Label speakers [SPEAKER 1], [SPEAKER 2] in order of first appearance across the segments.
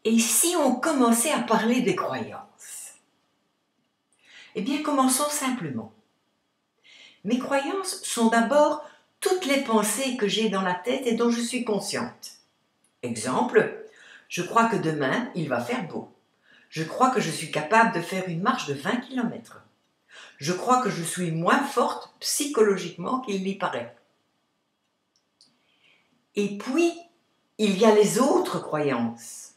[SPEAKER 1] Et si on commençait à parler des croyances? Eh bien, commençons simplement. Mes croyances sont d'abord toutes les pensées que j'ai dans la tête et dont je suis consciente. Exemple, je crois que demain, il va faire beau. Je crois que je suis capable de faire une marche de 20 km. Je crois que je suis moins forte psychologiquement qu'il n'y paraît. Et puis, il y a les autres croyances,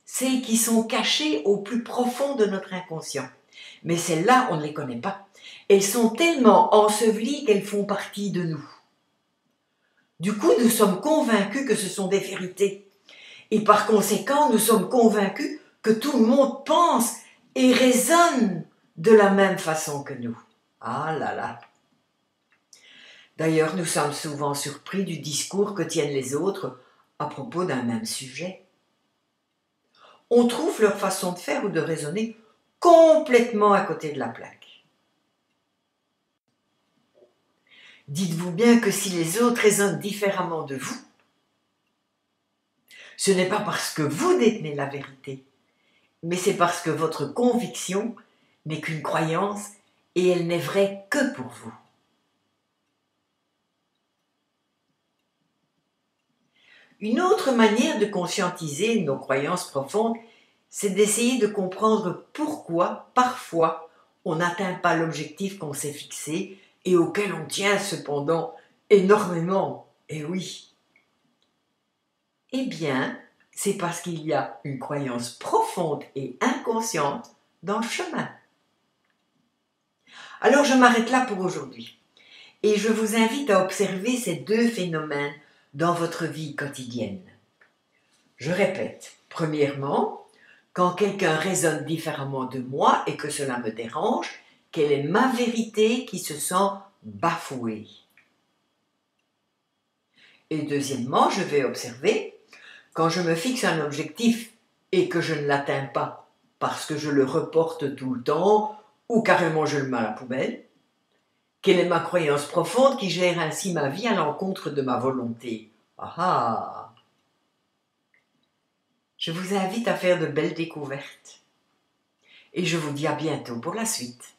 [SPEAKER 1] celles qui sont cachées au plus profond de notre inconscient. Mais celles-là, on ne les connaît pas. Elles sont tellement ensevelies qu'elles font partie de nous. Du coup, nous sommes convaincus que ce sont des vérités. Et par conséquent, nous sommes convaincus que tout le monde pense et raisonne de la même façon que nous. Ah là là! D'ailleurs, nous sommes souvent surpris du discours que tiennent les autres à propos d'un même sujet. On trouve leur façon de faire ou de raisonner complètement à côté de la plaque. Dites-vous bien que si les autres raisonnent différemment de vous, ce n'est pas parce que vous détenez la vérité, mais c'est parce que votre conviction n'est qu'une croyance et elle n'est vraie que pour vous. Une autre manière de conscientiser nos croyances profondes, c'est d'essayer de comprendre pourquoi, parfois, on n'atteint pas l'objectif qu'on s'est fixé et auquel on tient cependant énormément. Eh oui. Eh bien, c'est parce qu'il y a une croyance profonde et inconsciente dans le chemin. Alors je m'arrête là pour aujourd'hui et je vous invite à observer ces deux phénomènes dans votre vie quotidienne. Je répète, premièrement, quand quelqu'un raisonne différemment de moi et que cela me dérange, quelle est ma vérité qui se sent bafouée? Et deuxièmement, je vais observer, quand je me fixe un objectif et que je ne l'atteins pas parce que je le reporte tout le temps ou carrément je le mets à la poubelle, quelle est ma croyance profonde qui gère ainsi ma vie à l'encontre de ma volonté? Ah ah! Je vous invite à faire de belles découvertes et je vous dis à bientôt pour la suite.